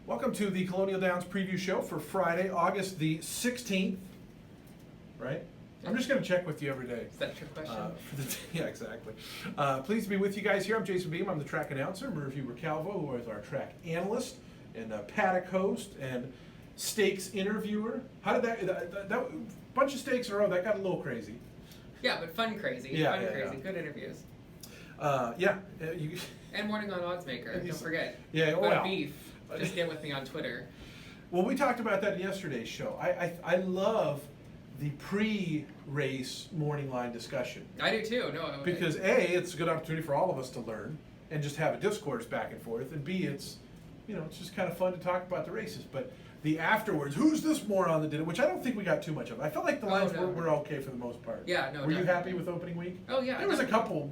Welcome to the Colonial Downs preview show for Friday, August the 16th, right? I'm just going to check with you every day. Is that your question? Yeah, exactly. Pleased to be with you guys here. I'm Jason Beem. I'm the track announcer. Merv Calvo, who is our track analyst and paddock host and stakes interviewer. How did that bunch of stakes in a row, that got a little crazy. Yeah, but fun crazy. Yeah, fun yeah, crazy. yeah. Good interviews. And Morning on Oddsmaker. Don't forget. Yeah, About beef. Just get with me on Twitter. Well, we talked about that in yesterday's show. I love the pre-race morning line discussion. I do too. Because A, it's a good opportunity for all of us to learn and just have a discourse back and forth, and B, it's just kind of fun to talk about the races. But the afterwards, who's this moron that did it? Which I don't think we got too much of. I felt like the lines were okay for the most part. Yeah, no. Were you happy with opening week? Oh yeah. There was a couple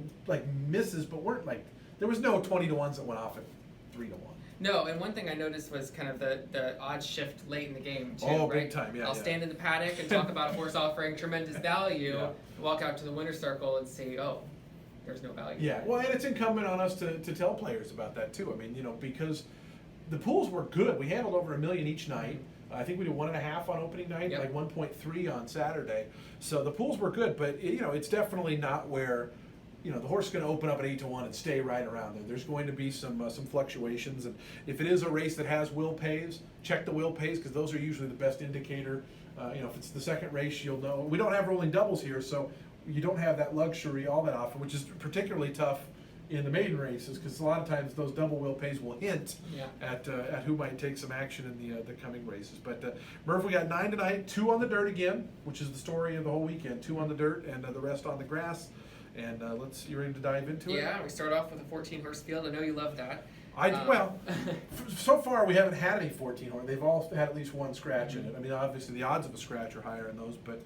misses, but weren't there was no 20 to 1s that went off at 3 to 1. No, and one thing I noticed was kind of the odds shift late in the game too. Oh, right? big time, yeah. I'll stand in the paddock and talk about a horse offering tremendous value. Yeah. Walk out to the winner's circle and say, oh, there's no value. Yeah, well, and it's incumbent on us to tell players about that too. I mean, because the pools were good. We handled over $1 million each night. I think we did 1.5 on opening night, Yep. like 1.3 on Saturday. So the pools were good, but it's definitely not where the horse is going to open up at 8 to 1 and stay right around there. There's going to be some fluctuations, and if it is a race that has will pays, check the will pays because those are usually the best indicator. If it's the second race, you'll know. We don't have rolling doubles here, so you don't have that luxury all that often, which is particularly tough in the maiden races because a lot of times those double will pays will hint at who might take some action in the coming races. But Merv, we got 9 tonight, 2 on the dirt again, which is the story of the whole weekend. 2 on the dirt and the rest on the grass. And you ready to dive into it? Yeah, we start off with a 14-horse field. I know you love that. So far we haven't had any 14 horse. They've all had at least one scratch in it. I mean, obviously the odds of a scratch are higher in those, but.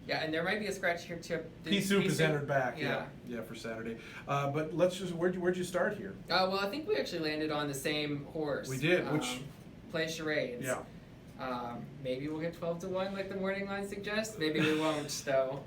Yeah, and there might be a scratch here too. P-Soup has entered back, yeah, for Saturday. But let's just, where'd you start here? Well, I think we actually landed on the same horse. We did, which. Play charades. Yeah. Maybe we'll get 12 to 1 like the morning line suggests. Maybe we won't, though.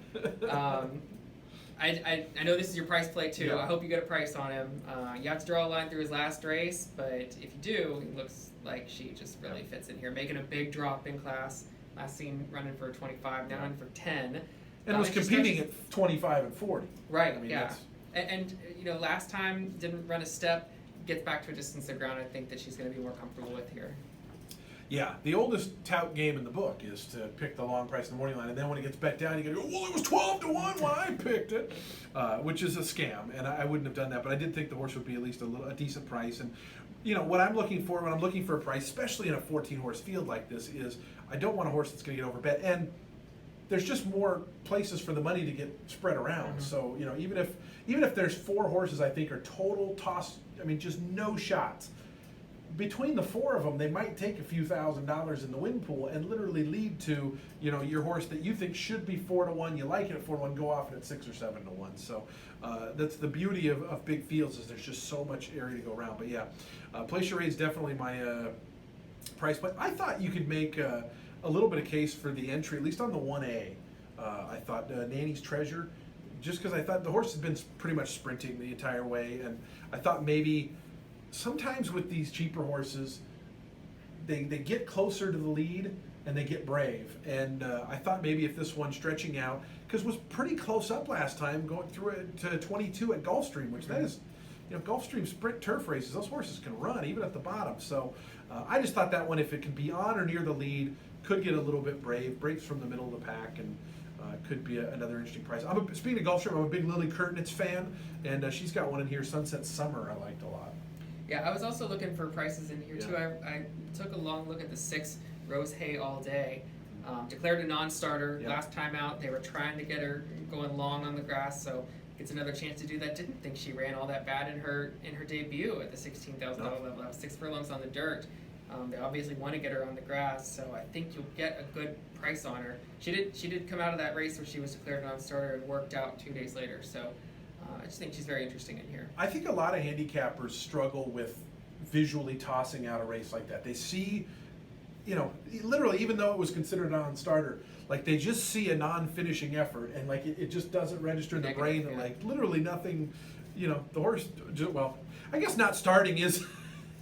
I know this is your price play too. Yeah. I hope you get a price on him. You have to draw a line through his last race, but if you do, it looks like she just really fits in here. Making a big drop in class. Last seen running for 25, now running for 10. And was competing at 25 and 40. Right, I mean, yeah. And last time didn't run a step, gets back to a distance of ground I think that she's going to be more comfortable with here. Yeah, the oldest tout game in the book is to pick the long price in the morning line, and then when it gets bet down, you go, well, it was 12 to 1 when I picked it, which is a scam, and I wouldn't have done that, but I did think the horse would be at least a decent price. And what I'm looking for when I'm looking for a price, especially in a 14-horse field like this, is I don't want a horse that's going to get overbet, and there's just more places for the money to get spread around. Mm-hmm. So even if there's 4 horses I think are total toss, I mean just no shots. Between the 4 of them, they might take a few $1,000s in the win pool and literally lead to your horse that you think should be 4 to 1. You like it at 4 to 1, go off it at 6 or 7 to 1. So that's the beauty of big fields is there's just so much area to go around. But yeah, play charade is definitely my price point. I thought you could make a little bit of case for the entry, at least on the 1A. I thought Nanny's Treasure, just because I thought the horse had been pretty much sprinting the entire way, and I thought maybe. Sometimes with these cheaper horses, they get closer to the lead and they get brave. And I thought maybe if this one stretching out, because it was pretty close up last time, going through it to 22 at Gulfstream, which that is, Gulfstream sprint turf races, those horses can run even at the bottom. So I just thought that one, if it could be on or near the lead, could get a little bit brave, breaks from the middle of the pack, and could be another interesting price. Speaking of Gulfstream, I'm a big Lily Kurtnitz fan, and she's got one in here, Sunset Summer, I liked a lot. Yeah, I was also looking for prices in here too. I took a long look at the 6 Rose Hay All Day. Declared a non-starter last time out. They were trying to get her going long on the grass, so gets another chance to do that. Didn't think she ran all that bad in her debut at the $16,000 level. 6 furlongs on the dirt. They obviously want to get her on the grass, so I think you'll get a good price on her. She did come out of that race where she was declared a non-starter and worked out 2 days later. So. I just think she's very interesting in here. I think a lot of handicappers struggle with visually tossing out a race like that. They see, literally, even though it was considered a non-starter, like they just see a non-finishing effort, and like it just doesn't register in the brain, and like literally nothing, the horse. Well, I guess not starting is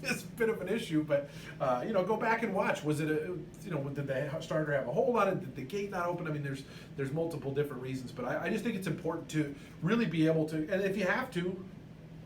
is a bit of an issue, but, go back and watch. Was it did the starter have a hole on it? Did the gate not open? I mean, there's multiple different reasons, but I just think it's important to really be able to, and if you have to,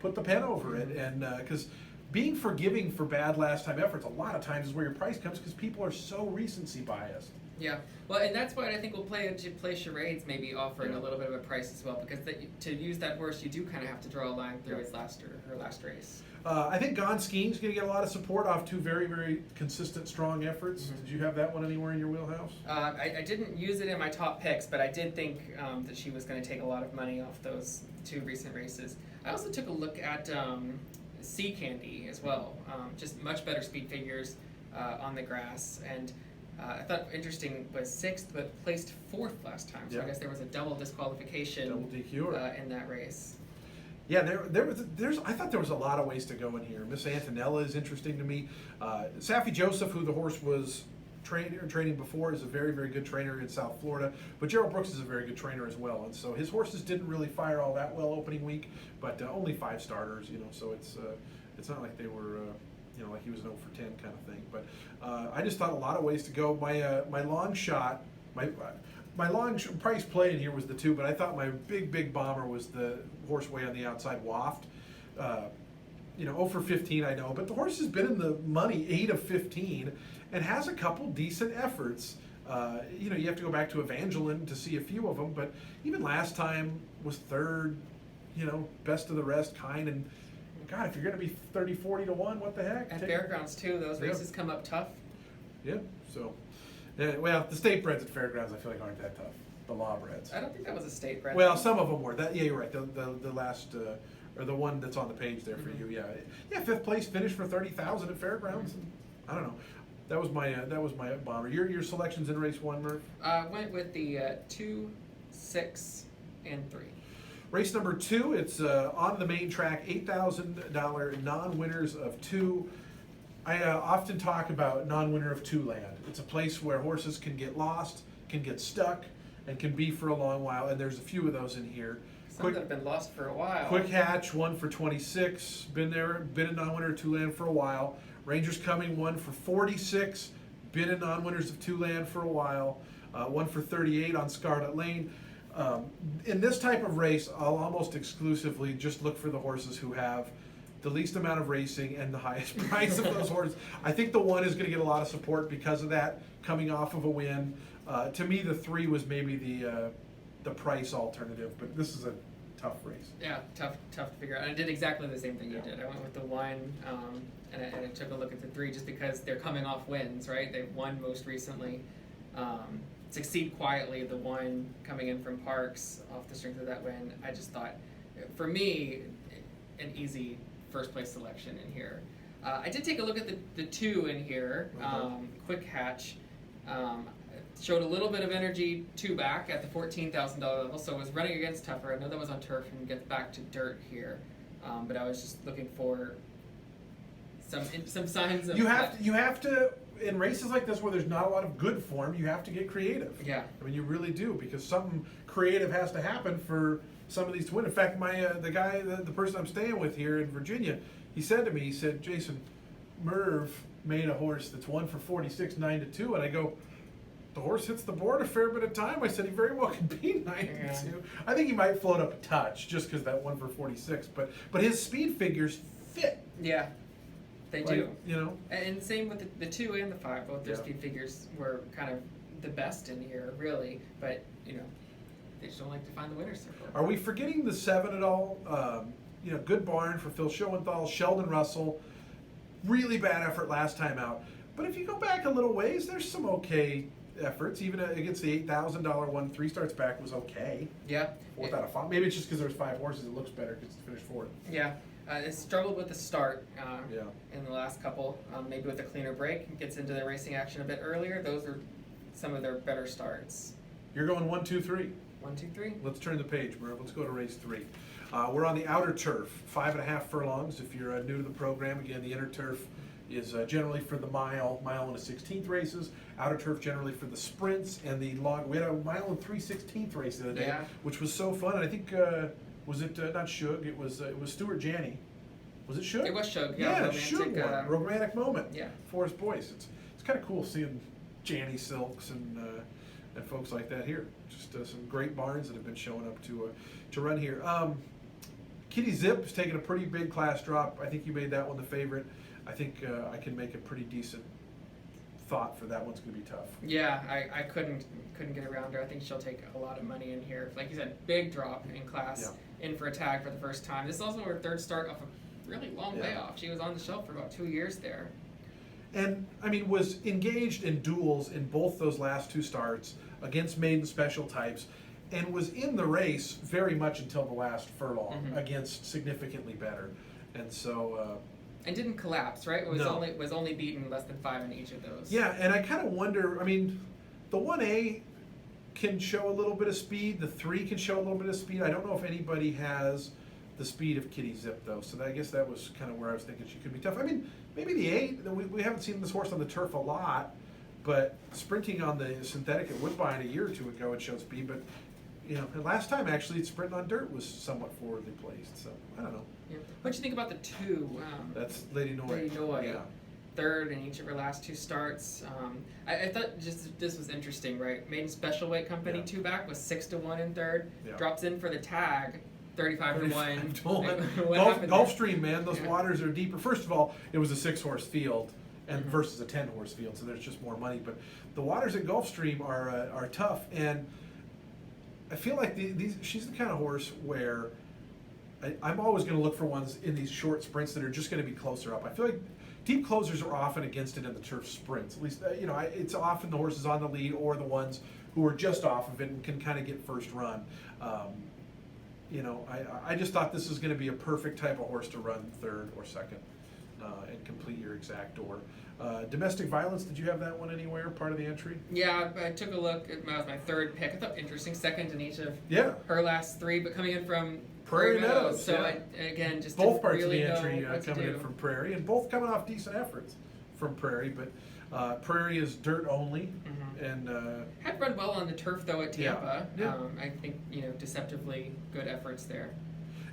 put the pen over it, and, because being forgiving for bad last time efforts a lot of times is where your price comes, because people are so recency biased. Yeah, well, and that's why I think we'll play charades, maybe offering a little bit of a price as well, because to use that horse, you do kind of have to draw a line through his her last race. I think Gone Skiing's going to get a lot of support off two very, very consistent, strong efforts. Mm-hmm. Did you have that one anywhere in your wheelhouse? I didn't use it in my top picks, but I did think that she was going to take a lot of money off those two recent races. I also took a look at Sea Candy as well, just much better speed figures on the grass, and I thought interesting was 6th, but placed 4th last time. So I guess there was a double disqualification. Double DQ in that race. Yeah, I thought there was a lot of ways to go in here. Miss Antonella is interesting to me. Safi Joseph, who the horse was training before, is a very, very good trainer in South Florida. But Gerald Brooks is a very good trainer as well. And so his horses didn't really fire all that well opening week, but only 5 starters, so it's not like they were. Like he was an 0 for 10 kind of thing. But I just thought a lot of ways to go. My long shot, my long price play in here was the 2, but I thought my big bomber was the horse way on the outside, Waft. 0 for 15, I know, but the horse has been in the money 8 of 15 and has a couple decent efforts. You have to go back to Evangeline to see a few of them, but even last time was 3rd, best of the rest kind, and God, if you're going to be 30, 40 to 1, what the heck? At Fairgrounds too, those races come up tough. Yeah, so, well, the state breds at Fairgrounds I feel like aren't that tough. The law breds. I don't think that was a state bred. Well, some of them were. Yeah, you're right. The last, or the one that's on the page there for you, yeah. 5th place finish for 30,000 at Fairgrounds. And, I don't know. That was my bomber. Your selections in race 1, Merv? Went with the 2, 6, and 3. Race number 2, it's on the main track, $8,000 non-winners of 2. I often talk about non-winner of 2 land. It's a place where horses can get lost, can get stuck, and can be for a long while, and there's a few of those in here. Some that have been lost for a while. Quick Hatch, 1 for 26, been a non-winner of 2 land for a while. Rangers Coming, 1 for 46, been in non-winners of 2 land for a while. 1 for 38 on Scarlet Lane. In this type of race, I'll almost exclusively just look for the horses who have the least amount of racing and the highest price of those horses. I think the 1 is going to get a lot of support because of that, coming off of a win. To me, the 3 was maybe the price alternative, but this is a tough race. Yeah, tough to figure out. And I did exactly the same thing you did. I went with the 1, and I took a look at the 3 just because they're coming off wins, right? They've won most recently. Succeed Quietly, the 1 coming in from Parks off the strength of that win. I just thought, for me, an easy first place selection in here. I did take a look at the 2 in here, Quick Hatch. Showed a little bit of energy 2 back at the $14,000 level, so was running against tougher. I know that was on turf and gets back to dirt here, but I was just looking for some signs of. You have to. In races like this where there's not a lot of good form, you have to get creative. Yeah. I mean, you really do, because something creative has to happen for some of these to win. In fact, the person I'm staying with here in Virginia, he said to me, Jason, Merv made a horse that's 1 for 46, 9 to 2, and I go, the horse hits the board a fair bit of time. I said he very well could be 9 to 2. I think he might float up a touch just because that 1 for 46, but his speed figures fit. Yeah. They do. And same with the 2 and the 5. Both their speed figures were kind of the best in here, really. But, they just don't like to find the winner's circle. Are we forgetting the 7 at all? Good barn for Phil Schoenthal, Sheldon Russell. Really bad effort last time out. But if you go back a little ways, there's some okay efforts. Even against the $8,000 one, 3 starts back was okay. Yeah. 4th out of 5. Maybe it's just because there's 5 horses. It looks better because it's finished 4th. Yeah. It struggled with the start in the last couple. Maybe with a cleaner break, gets into the racing action a bit earlier. Those are some of their better starts. You're going 1, 2, 3. 1, 2, 3. Let's turn the page, Merv. Let's go to race 3. We're on the outer turf, 5.5 furlongs. If you're new to the program, again, the inner turf is generally for the mile and a 16th races. Outer turf generally for the sprints and the long. We had a mile and 3/16 race the other day, which was so fun. And I think was it not Shug? It was Stuart Janney Was it Shug? It was Shug, Yeah, Shug won. Romantic moment. Yeah. Forest Boys. It's kind of cool seeing Janny Silks and folks like that here. Just some great barns that have been showing up to run here. Kitty Zip is taking a pretty big class drop. I think you made that one the favorite. I think I can make a pretty decent thought for that one's going to be tough. Yeah, I couldn't get around her. I think she'll take a lot of money in here. Like you said, big drop in class, in for a tag for the first time. This is also her third start off a really long way off. She was on the shelf for about 2 years there. And, I mean, was engaged in duels in both those last 2 starts against maiden special types, and was in the race very much until the last furlong against significantly better. And so... and didn't collapse, right? It was only beaten less than 5 in each of those. Yeah, and I kind of wonder, I mean, the 1A can show a little bit of speed, the 3 can show a little bit of speed. I don't know if anybody has the speed of Kitty Zip, though, so I guess that was kind of where I was thinking she could be tough. I mean, maybe the 8, we haven't seen this horse on the turf a lot, but sprinting on the synthetic at Woodbine a year or 2 ago, it showed speed, but, you know, and last time, actually, sprinting on dirt was somewhat forwardly placed, so, I don't know. Yeah. What do you think about the 2? That's Lady Noy. Lady Noy. Yeah. Third in each of her last 2 starts. I thought just this was interesting, right? Maiden Special Weight Company 2 back was 6-1 in third. Yeah. Drops in for the tag, 35-1. Gulfstream, man, those waters are deeper. First of all, it was a 6-horse field, and versus a 10-horse field, so there's just more money. But the waters at Gulfstream are tough, and I feel like she's the kind of horse where I'm always going to look for ones in these short sprints that are just going to be closer up. I feel like deep closers are often against it in the turf sprints. At least, you know, it's often the horses on the lead or the ones who are just off of it and can kind of get first run. You know, I just thought this was going to be a perfect type of horse to run third or second and complete your exact door. Domestic Violence, did you have that one anywhere, part of the entry? Yeah, I took a look. That was my third pick. I thought interesting, second in each of her last 3, but coming in from Prairie Meadows. So I, again, just both parts really of the entry coming in from Prairie, and both coming off decent efforts from Prairie, but Prairie is dirt only, and had run well on the turf though at Tampa. Yeah. I think, you know, deceptively good efforts there.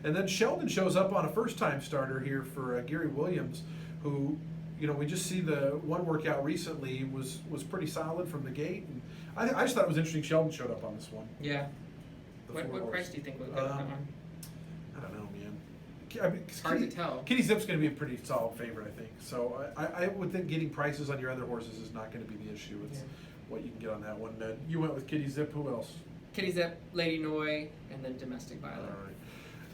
And then Sheldon shows up on a first-time starter here for Gary Williams, who, you know, we just see the one workout recently was pretty solid from the gate, and I just thought it was interesting Sheldon showed up on this one. Yeah. What price do you think we'll get on that one? I don't know, man. I mean, it's hard to tell. Kitty Zip's going to be a pretty solid favorite, I think. So I would think getting prices on your other horses is not going to be the issue. It's what you can get on that one. You went with Kitty Zip. Who else? Kitty Zip, Lady Noy, and then Domestic Violence. All right.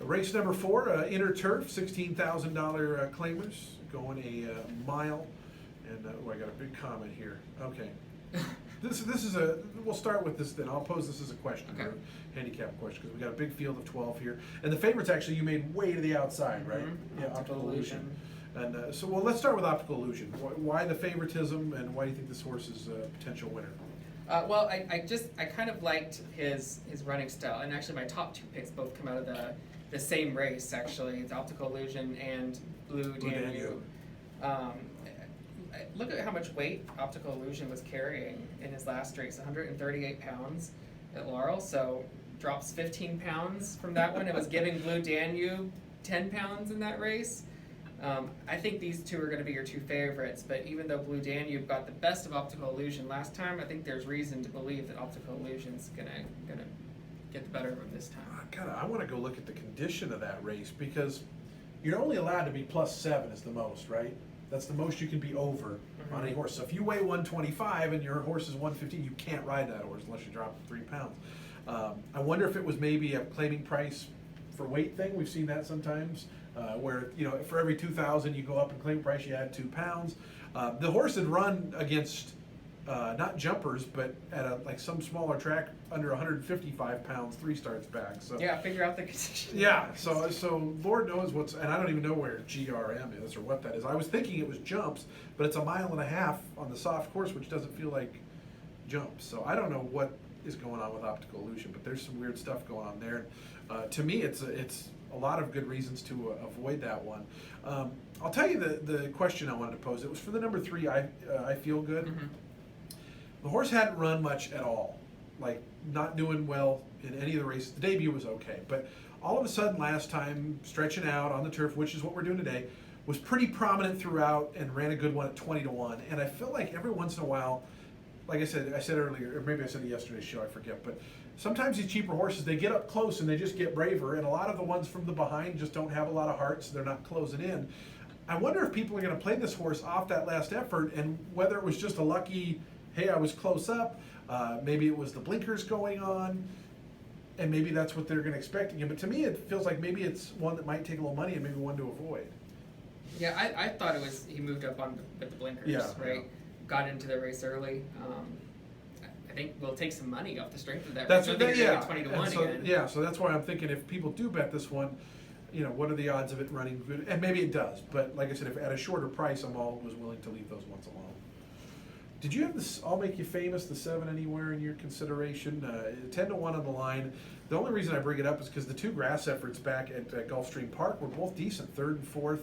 Race number 4, Inner Turf, $16,000 claimers, going a mile. And I got a big comment here. Okay. This is we'll start with this then. I'll pose this as a question, a handicap question, because we got a big field of 12 here. And the favorites actually you made way to the outside, right? Yeah, Optical Illusion. And so, well, let's start with Optical Illusion. Why the favoritism, and why do you think this horse is a potential winner? Well, I kind of liked his running style, and actually my top 2 picks both come out of the same race, actually. It's Optical Illusion and Blue Danube. Look at how much weight Optical Illusion was carrying in his last race, 138 pounds at Laurel, so drops 15 pounds from that one. It was giving Blue Danube 10 pounds in that race. I think these 2 are going to be your 2 favorites, but even though Blue Danube got the best of Optical Illusion last time, I think there's reason to believe that Optical Illusion's gonna get the better of him this time. I want to go look at the condition of that race, because you're only allowed to be +7 is the most, right? That's the most you can be over on a horse. So if you weigh 125 and your horse is 115, you can't ride that horse unless you drop 3 pounds. I wonder if it was maybe a claiming price for weight thing. We've seen that sometimes, where, you know, for every 2,000 you go up in claim price, you add 2 pounds. The horse had run against not jumpers, but at like some smaller track under 155 pounds 3 starts back. So yeah, figure out the condition. Yeah, so Lord knows what's, and I don't even know where GRM is or what that is. I was thinking it was jumps, but it's 1.5 miles on the soft course, which doesn't feel like jumps. So I don't know what is going on with Optical Illusion, but there's some weird stuff going on there. To me, it's a lot of good reasons to avoid that one. I'll tell you the question I wanted to pose. It was for the number 3, I Feel Good. The horse hadn't run much at all, like not doing well in any of the races. The debut was okay, but all of a sudden last time, stretching out on the turf, which is what we're doing today, was pretty prominent throughout and ran a good one at 20-1. And I feel like every once in a while, like I said earlier, or maybe I said it yesterday's show, I forget, but sometimes these cheaper horses, they get up close and they just get braver, and a lot of the ones from the behind just don't have a lot of heart, so they're not closing in. I wonder if people are going to play this horse off that last effort, and whether it was just a lucky, hey, I was close up, maybe it was the blinkers going on, and maybe that's what they're going to expect again. But to me, it feels like maybe it's one that might take a little money and maybe one to avoid. Yeah, I thought it was, he moved up on with the blinkers, right? Yeah. Got into the race early. I think we'll take some money off the strength of that. That's race. what I think you're gonna get 20-1 so, again. yeah, so that's why I'm thinking if people do bet this one, you know, what are the odds of it running good? And maybe it does, but like I said, if at a shorter price, I'm always willing to leave those ones alone. Did you have this, I'll Make You Famous, the 7 anywhere in your consideration? 10-1 on the line. The only reason I bring it up is because the two grass efforts back at Gulfstream Park were both decent, 3rd and 4th.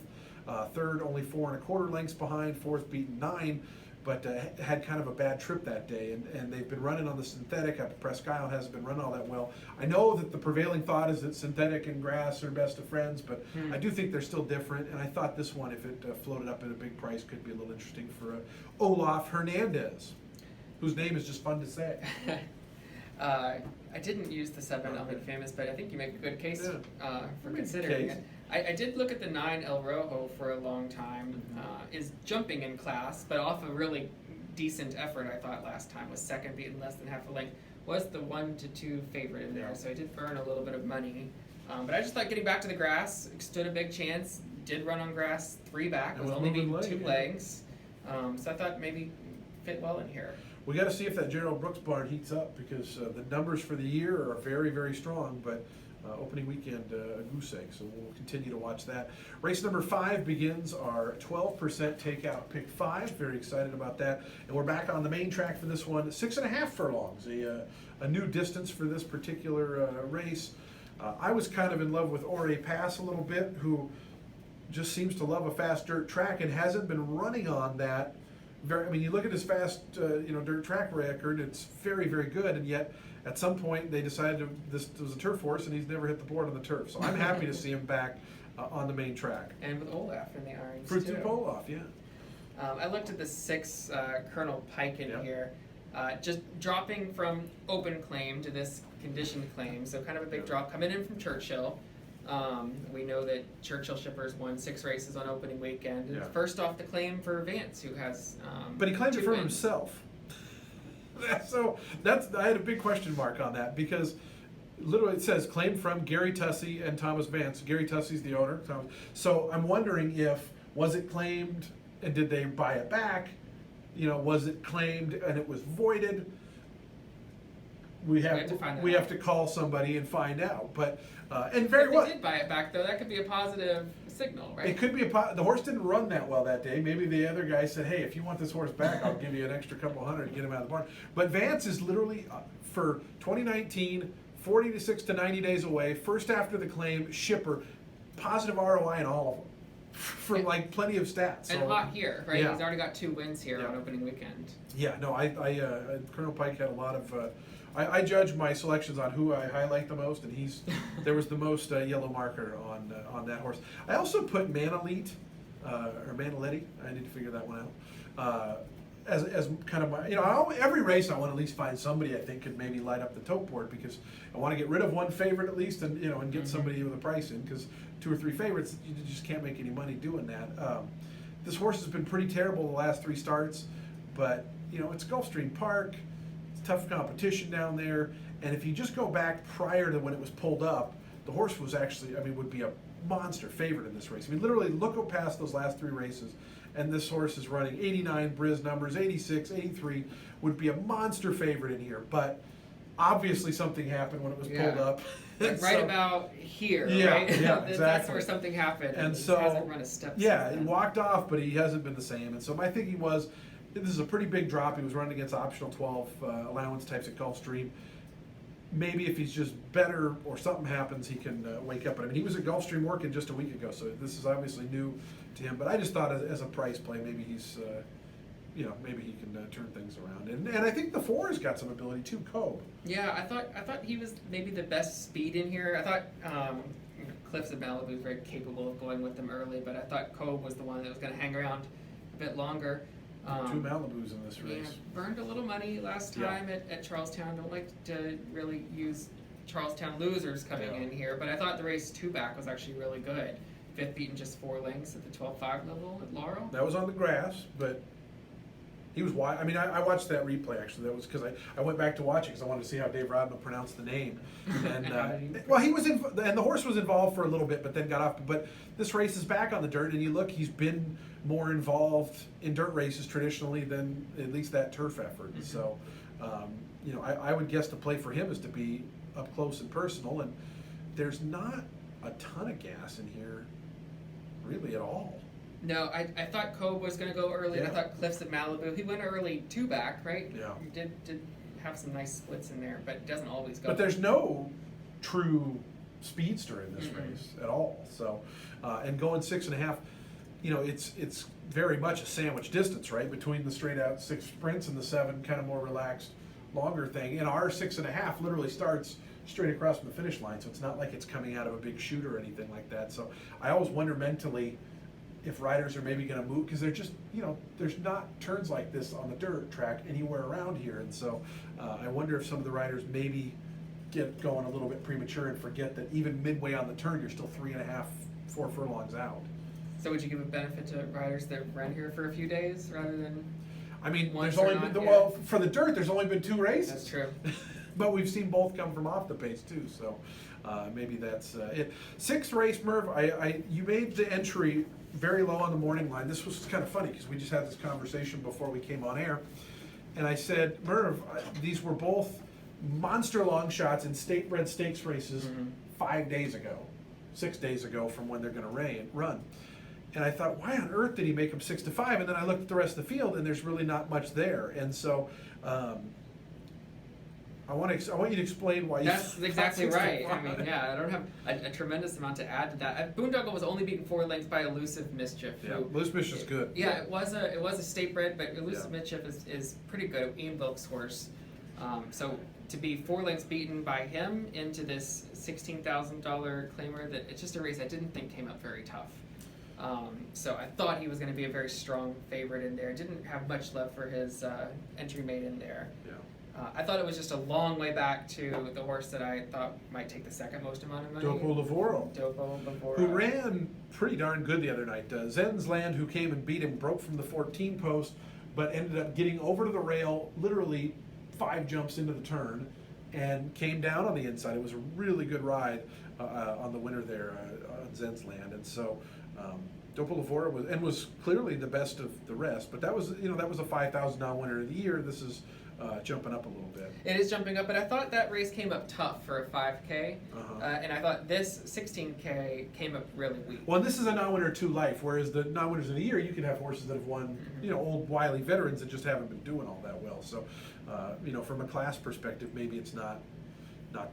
3rd only 4 1/4 lengths behind, 4th beaten 9, but had kind of a bad trip that day. And they've been running on the synthetic up at Presque Isle, hasn't been running all that well. I know that the prevailing thought is that synthetic and grass are best of friends, but I do think they're still different. And I thought this one, if it floated up at a big price, could be a little interesting for Olaf Hernandez, whose name is just fun to say. I didn't use the 7 I'll Make Famous, but I think you make a good case for considering it. I did look at the 9 El Rojo for a long time. Is jumping in class, but off a really decent effort, I thought last time, was 2nd, beaten less than half a length. Was the 1 to 2 favorite in there, so I did burn a little bit of money. But I just thought getting back to the grass stood a big chance. Did run on grass 3 back, was only needing 2 legs. So I thought maybe fit well in here. We got to see if that Gerald Brooks barn heats up, because the numbers for the year are very, very strong, but opening weekend, a goose egg, so we'll continue to watch that. Race number 5 begins our 12% takeout pick 5. Very excited about that. And we're back on the main track for this one. 6.5 furlongs, a new distance for this particular race. I was kind of in love with Ore Pass a little bit, who just seems to love a fast dirt track and hasn't been running on that. I mean, you look at his fast, dirt track record, it's very, very good, and yet at some point they decided this was a turf horse, and he's never hit the board on the turf. So I'm happy to see him back on the main track. And with Olaf in the irons Fruits too. of Olaf, yeah. I looked at the 6 Colonel Pike in here, just dropping from open claim to this conditioned claim, so kind of a big drop coming in from Churchill. We know that Churchill Shippers won 6 races on opening weekend. Yeah. First off the claim for Vance, who has But he claimed it 2 for wins. himself. So I had a big question mark on that, because literally it says claimed from Gary Tussey and Thomas Vance. Gary Tussey's the owner. So I'm wondering was it claimed and did they buy it back? Was it claimed and it was voided? We have to call somebody and find out. But and very well. If they did buy it back, though, that could be a positive signal, right? It could be the horse didn't run that well that day. Maybe the other guy said, "Hey, if you want this horse back, I'll give you an extra couple hundred to get him out of the barn." But Vance is literally for 2019, 46 to 90 days away. First after the claim, shipper, positive ROI in all of them, for like plenty of stats. And so, hot here, right? Yeah. He's already got 2 wins here Yeah. on opening weekend. Yeah, no, Colonel Pike had a lot of. I judge my selections on who I highlight the most, and there was the most yellow marker on that horse. I also put Manolete, or Manoletti, I need to figure that one out, as kind of my, every race I want to at least find somebody I think could maybe light up the tote board, because I want to get rid of one favorite at least, and and get somebody with a price in, because 2 or 3 favorites, you just can't make any money doing that. This horse has been pretty terrible the last 3 starts, but it's Gulfstream Park. Tough competition down there, and if you just go back prior to when it was pulled up, the horse was actually, would be a monster favorite in this race. Literally look past those last 3 races, and this horse is running 89 Briz numbers, 86, 83, would be a monster favorite in here, but obviously something happened when it was pulled up. Like right about here, Yeah, right? yeah, That's exactly. where something happened, And he so, hasn't run a step yeah, since he then. walked off, but he hasn't been the same. And so my thinking was, this is a pretty big drop. He was running against optional 12 allowance types at Gulfstream. Maybe if he's just better or something happens, he can wake up. But he was at Gulfstream working just a week ago, so this is obviously new to him. But I just thought as a price play, maybe he's maybe he can turn things around. And I think the 4 has got some ability too, Cobe. Yeah, I thought he was maybe the best speed in here. I thought Cliffs of Malibu was very capable of going with them early, but I thought Cobe was the one that was going to hang around a bit longer. 2 Malibus in this race. Yeah, burned a little money last time at Charlestown. Don't like to really use Charlestown losers coming in here, but I thought the race 2 back was actually really good. 5th beaten just 4 lengths at the 12.5 level at Laurel. That was on the grass, but he was wide. I mean, I watched that replay actually. That was because I went back to watch it because I wanted to see how Dave Rodman pronounced the name. And well, he was and the horse was involved for a little bit, but then got off. But this race is back on the dirt, and you look, he's been more involved in dirt races traditionally than at least that turf effort. Mm-hmm. So, I would guess the play for him is to be up close and personal, and there's not a ton of gas in here, really at all. No, I thought Cobe was going to go early. Yeah. I thought Cliffs at Malibu. He went early 2 back, right? Yeah. He did have some nice splits in there, but it doesn't always go. But there's no true speedster in this Mm-mm. race at all. So, and going 6.5, it's very much a sandwich distance, right, between the straight out 6 sprints and the 7 kind of more relaxed, longer thing. And our 6.5 literally starts straight across from the finish line, so it's not like it's coming out of a big chute or anything like that. So I always wonder mentally if riders are maybe going to move, because they're just, there's not turns like this on the dirt track anywhere around here. And so I wonder if some of the riders maybe get going a little bit premature and forget that even midway on the turn, you're still 3.5, 4 furlongs out. So would you give a benefit to riders that ran here for a few days rather than? I mean, Once there's only or been, not, well, for the dirt, there's only been 2 races. That's true. But we've seen both come from off the pace too, so maybe that's it. 6th race, Merv, you made the entry very low on the morning line. This was kind of funny because we just had this conversation before we came on air, and I said, Merv, these were both monster long shots in state-bred stakes races 5 days ago, 6 days ago from when they're going to run. And I thought, why on earth did he make them 6-5? And then I looked at the rest of the field, and there's really not much there. And so I want you to explain why. That's exactly right. 6-5. I mean, I don't have a tremendous amount to add to that. Boondoggle was only beaten 4 lengths by Elusive Mischief. Yeah, Elusive Mischief's good. Yeah, it was a state bred, but Elusive Mischief is pretty good. Ian Wilkes' horse. So to be 4 lengths beaten by him into this $16,000 claimer, that it's just a race I didn't think came up very tough. So I thought he was going to be a very strong favorite in there. Didn't have much love for his entry mate in there. Yeah. I thought it was just a long way back to the horse that I thought might take the second most amount of money. Dopo Lavoro. Dopo Lavoro. Who ran pretty darn good the other night. Zen's Land, who came and beat him, broke from the 14 post, but ended up getting over to the rail, literally 5 jumps into the turn, and came down on the inside. It was a really good ride on the winner there on Zen's Land. And so Dopo Lavoro was clearly the best of the rest, but that was a $5,000 winner of the year. This is jumping up a little bit. It is jumping up, but I thought that race came up tough for a 5K, and I thought this 16K came up really weak. Well, this is a non-winner 2 life, whereas the non-winners of the year, you could have horses that have won, old wily veterans that just haven't been doing all that well. So, from a class perspective, maybe it's not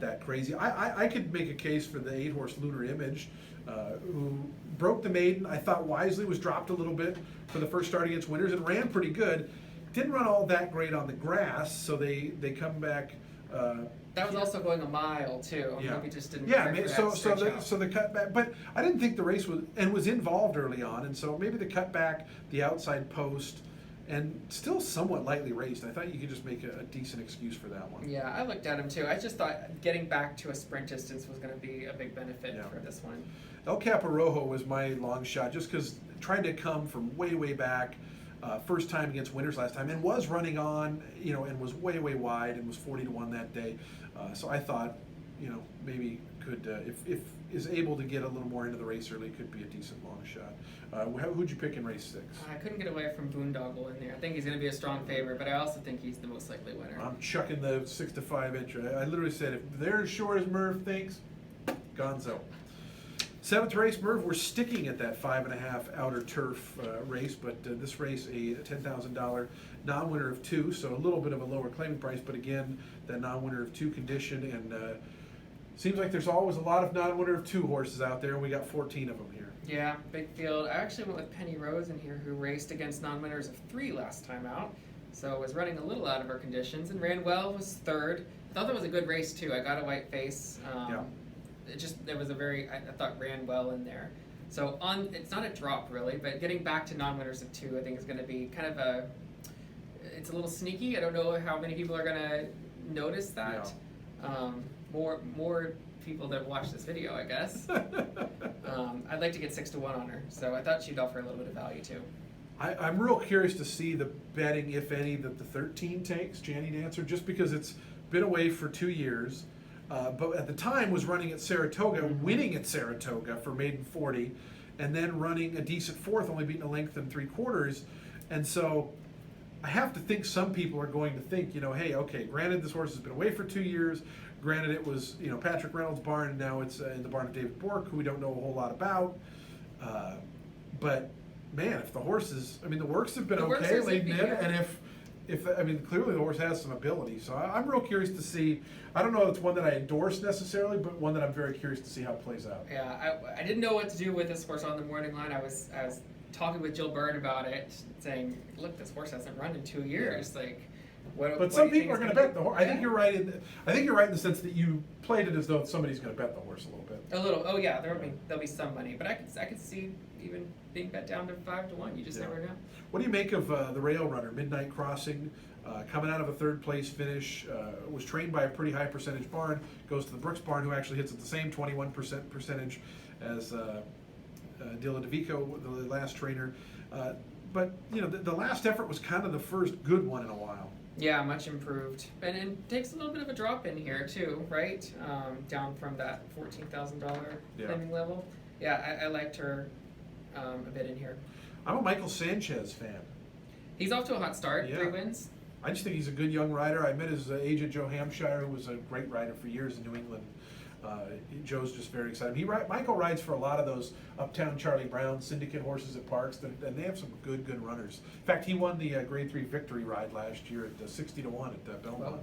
that crazy. I could make a case for the 8-horse Lunar Image, who broke the maiden. I thought wisely was dropped a little bit for the first start against winners. It ran pretty good. Didn't run all that great on the grass, so they come back. That was also going a mile too. Yeah. Maybe just didn't. Yeah, care for so that so the cutback, but I didn't think the race was involved early on, and so maybe the cutback, the outside post, and still somewhat lightly raced. I thought you could just make a decent excuse for that one. Yeah, I looked at him too. I just thought getting back to a sprint distance was going to be a big benefit for this one. El Caparrojo was my long shot, just because trying to come from way back. First time against winners last time, and was running on, and was way wide, and was 40-1 that day. So I thought, maybe could, if is able to get a little more into the race early, could be a decent long shot. Who'd you pick in race 6? I couldn't get away from Boondoggle in there. I think he's going to be a strong favorite, but I also think he's the most likely winner. I'm chucking the 6-5 entry. I literally said, if they're as short as Merv thinks, gonzo. 7th race, Merv, we're sticking at that 5.5 outer turf race, but this race, a $10,000 non-winner of 2, so a little bit of a lower claiming price, but again, that non-winner of 2 condition, and seems like there's always a lot of non-winner of 2 horses out there, and we got 14 of them here. Yeah, big field. I actually went with Penny Rose in here, who raced against non-winners of 3 last time out. So was running a little out of her conditions and ran well, was third. I thought that was a good race too. I got a white face. There was a I thought ran well in there. So it's not a drop really, but getting back to non-winners of 2, I think is going to be kind of it's a little sneaky. I don't know how many people are going to notice that. Yeah. More people that watch this video, I guess. I'd like to get 6 to 1 on her, so I thought she'd offer a little bit of value too. I'm real curious to see the betting, if any, that the 13 takes, Janny Dancer, just because it's been away for 2 years, but at the time was running at Saratoga, winning at Saratoga for maiden 40, and then running a decent 4th, only beating a length and 3/4, and so I have to think some people are going to think, hey, okay, granted this horse has been away for 2 years, granted it was, Patrick Reynolds' barn, and now it's in the barn of David Bork, who we don't know a whole lot about, but man, if the horse is, the works have been okay leading in, and if clearly the horse has some ability, so I'm real curious to see. I don't know if it's one that I endorse necessarily, but one that I'm very curious to see how it plays out. Yeah, I didn't know what to do with this horse on the morning line. I was talking with Jill Byrne about it, saying, look, this horse hasn't run in 2 years. Yeah. Like, but some people are going to bet the horse. I think you're right in the sense that you played it as though somebody's going to bet the horse a little bit. A little. Oh yeah, there'll be some money, but I could see even being bet down to 5 to 1. You just never know. What do you make of the Rail Runner, Midnight Crossing, coming out of a 3rd place finish? Was trained by a pretty high percentage barn. Goes to the Brooks barn, who actually hits at the same 21% percentage as Dilla DeVico, the last trainer. But the last effort was kind of the first good one in a while. Yeah, much improved, and takes a little bit of a drop in here too, right? Down from that $14,000 claiming level. Yeah, I liked her a bit in here. I'm a Michael Sanchez fan. He's off to a hot start, Yeah. 3 wins. I just think he's a good young rider. I met his agent, Joe Hampshire, who was a great rider for years in New England. Joe's just very excited. Michael rides for a lot of those Uptown Charlie Brown syndicate horses at Parks, and they have some good runners. In fact, he won the Grade 3 victory ride last year at 60 to 1 at Belmont.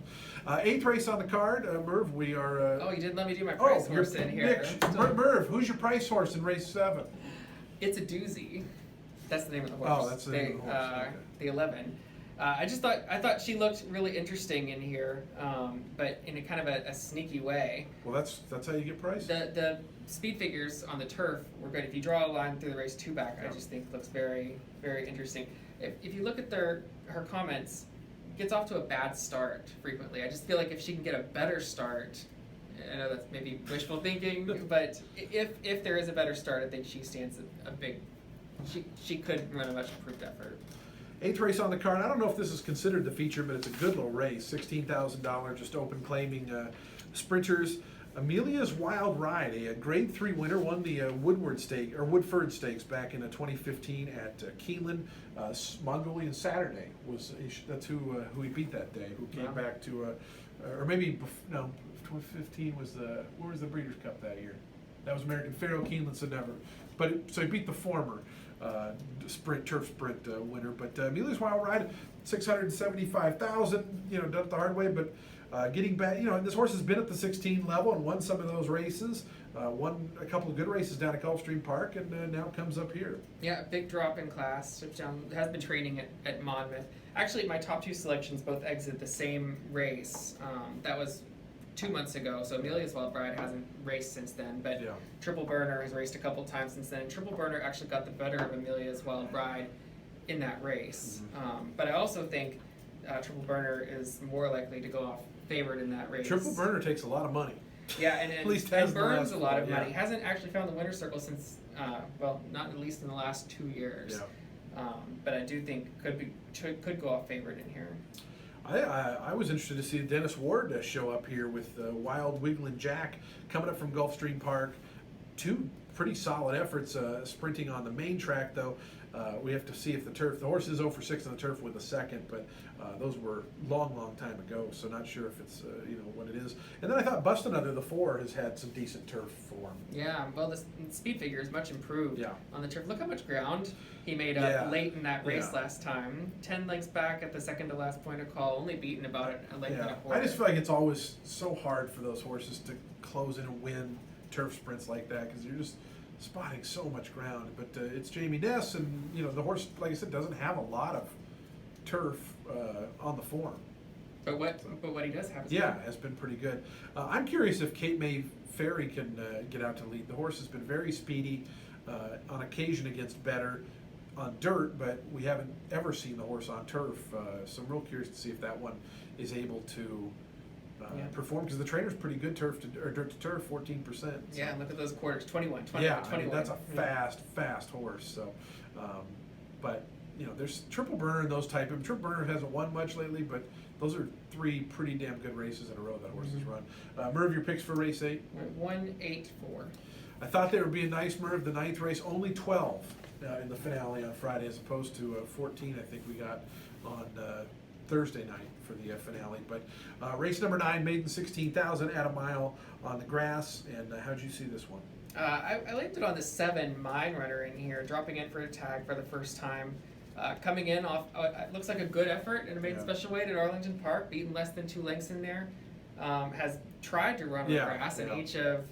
8th race on the card, Merv. We are. You didn't let me do my price horse in here. Merv, who's your price horse in race 7? It's a doozy. That's the name of the horse. Oh, that's the name of the horse. Okay. The 11. I thought she looked really interesting in here, but in a kind of a sneaky way. Well, that's how you get priced. The speed figures on the turf were good. If you draw a line through the race 2 back, I just think looks very, very interesting. If you look at her comments, gets off to a bad start frequently. I just feel like if she can get a better start, I know that's maybe wishful thinking, but if there is a better start, I think she stands a big. She could run a much improved effort. 8th race on the card. I don't know if this is considered the feature, but it's a good little race. $16,000, just open claiming sprinters. Amelia's Wild Ride, a Grade 3 winner, won the Woodford Stakes back in 2015 at Keeneland. Mongolian Saturday that's who he beat that day. Who came back to, or maybe no, 2015 was where was the Breeders' Cup that year? That was American Pharaoh. Keeneland said never, so he beat the former. Turf sprint winner, but Amelia's Wild Ride, $675,000. Done it the hard way, but getting back. This horse has been at the 16 level and won some of those races. Won a couple of good races down at Gulfstream Park, and now comes up here. Yeah, a big drop in class. Has been training at Monmouth. Actually, my top 2 selections both exit the same race. That was 2 months ago, so Amelia's Wild Ride hasn't raced since then, but Triple Burner has raced a couple times since then, and Triple Burner actually got the better of Amelia's Wild Ride in that race. But I also think Triple Burner is more likely to go off favored in that race. Triple Burner takes a lot of money. Yeah, and at least burns a lot of money. Hasn't actually found the winner's circle since, not at least in the last 2 years. But I do think could go off favored in here. I was interested to see Dennis Ward show up here with Wild Wiggling Jack coming up from Gulfstream Park. 2 pretty solid efforts sprinting on the main track, though. We have to see if the horse is 0 for 6 on the turf with a second, but those were long time ago, so not sure if it's what it is. And then I thought Bustin' Under the 4 has had some decent turf form. Yeah, well, the speed figure is much improved on the turf. Look how much ground he made up late in that race last time. 10 lengths back at the second to last point of call, only beaten about a length and a quarter. I just feel like it's always so hard for those horses to close in and win turf sprints like that, because you're just spotting so much ground. But it's Jamie Ness, and the horse, like I said, doesn't have a lot of turf on the form. But what he does have is Has been pretty good. I'm curious if Cape May Ferry can get out to lead. The horse has been very speedy, on occasion against better on dirt, but we haven't ever seen the horse on turf. So I'm real curious to see if that one is able to perform, because the trainer's pretty good dirt to turf, 14%. So. Yeah, and look at those quarters, 21, 21. 21. That's a fast horse. So, but there's Triple Burner and those type of. Triple Burner hasn't won much lately, but those are 3 pretty damn good races in a row that horse has run. Merv, your picks for race 8? 1, 8, 4. I thought they were being nice, Merv. The 9th race, only 12 in the finale on Friday, as opposed to 14 I think we got on Thursday night for the finale. But race number 9, maiden 16,000 at a mile on the grass. And how'd you see this one? I liked it on the 7 Mine Runner in here, dropping in for a tag for the first time. Coming in off, it looks like a good effort in a maiden special weight at Arlington Park, beaten less than 2 lengths in there. Has tried to run on grass in each of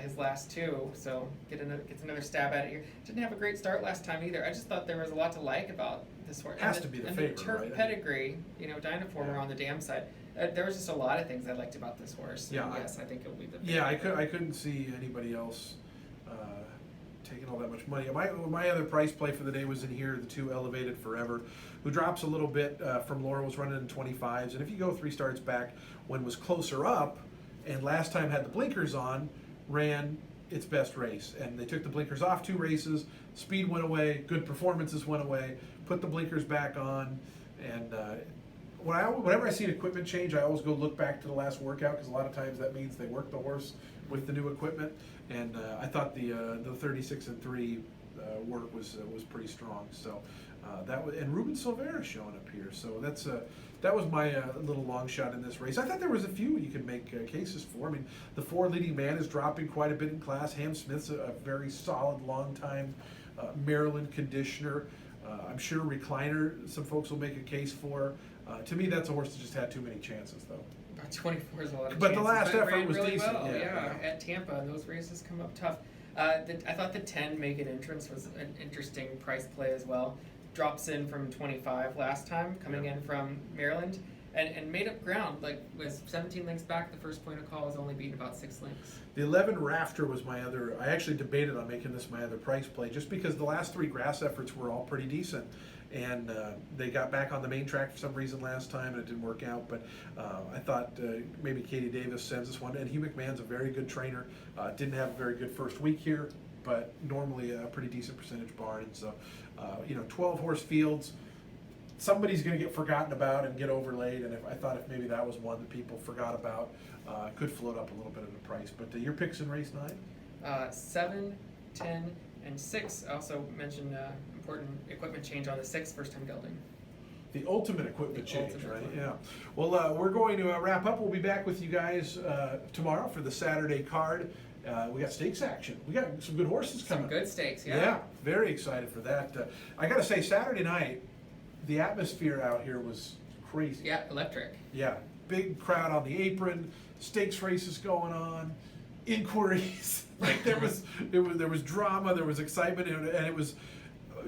his last 2, so gets another stab at it here. Didn't have a great start last time either. I just thought there was a lot to like about this horse. Has to be the favorite, the turf right? pedigree, Dynaformer on the dam side. There was just a lot of things I liked about this horse. Yeah, yes, I think it'll be the favorite. Yeah, I couldn't see anybody else taking all that much money. My other price play for the day was in here, the 2 Elevated Forever, who drops a little bit from Laura, was running in 25s. And if you go 3 starts back, when was closer up, and last time had the blinkers on, ran its best race. And they took the blinkers off 2 races, speed went away, good performances went away, put the blinkers back on, and whenever I see an equipment change, I always go look back to the last workout, because a lot of times that means they work the horse with the new equipment. And I thought the 36-3 work was pretty strong. So that was, and Ruben Silvera showing up here. So that was my little long shot in this race. I thought there was a few you could make cases for. I mean, the 4 Leading Man is dropping quite a bit in class. Ham Smith's a very solid, long time Maryland conditioner. I'm sure Recliner, some folks will make a case for. To me, that's a horse that just had too many chances, though. About 24 is a lot of But chances, the last effort ran was really decent. well. Yeah. At Tampa, and those races come up tough. I thought the 10 Make an Entrance was an interesting price play as well. Drops in from 25 last time, coming in from Maryland, and made up ground. Like, was 17 lengths back. The first point of call was only beaten about 6 lengths. The 11 Rafter was my other. I actually debated on making this my other price play, just because the last 3 grass efforts were all pretty decent. And they got back on the main track for some reason last time, and it didn't work out. But I thought maybe Katie Davis sends this one. And Hugh McMahon's a very good trainer. Didn't have a very good first week here, but normally a pretty decent percentage barn. And so, 12 horse fields, somebody's going to get forgotten about and get overlaid. And I thought if maybe that was one that people forgot about, could float up a little bit of the price. But your picks in race 9? 7, 10, and 6. I also mentioned important equipment change on the 6, first time gelding. The ultimate equipment change, ultimate right? equipment. Yeah. Well, we're going to wrap up. We'll be back with you guys tomorrow for the Saturday card. We got stakes action. We got some good horses coming. Some good stakes, yeah. Yeah, very excited for that. I got to say, Saturday night, the atmosphere out here was crazy. Yeah, electric. Yeah, big crowd on the apron, stakes races going on, inquiries. Like there was drama, there was excitement, and it was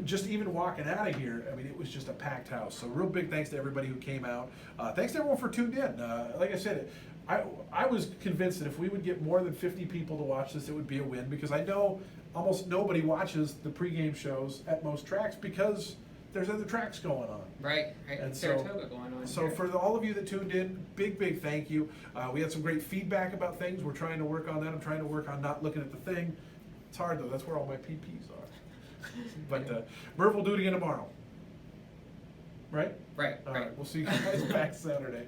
just even walking out of here. I mean, it was just a packed house. So real big thanks to everybody who came out. Thanks to everyone for tuned in. Like I said, I was convinced that if we would get more than 50 people to watch this, it would be a win, because I know almost nobody watches the pregame shows at most tracks because there's other tracks going on. Right. And Saratoga going on. So here. for all of you that tuned in, big thank you. We had some great feedback about things. We're trying to work on that. I'm trying to work on not looking at the thing. It's hard though. That's where all my PPs are. But Merv will do it again tomorrow. Right? Right. All right. We'll see you guys back Saturday.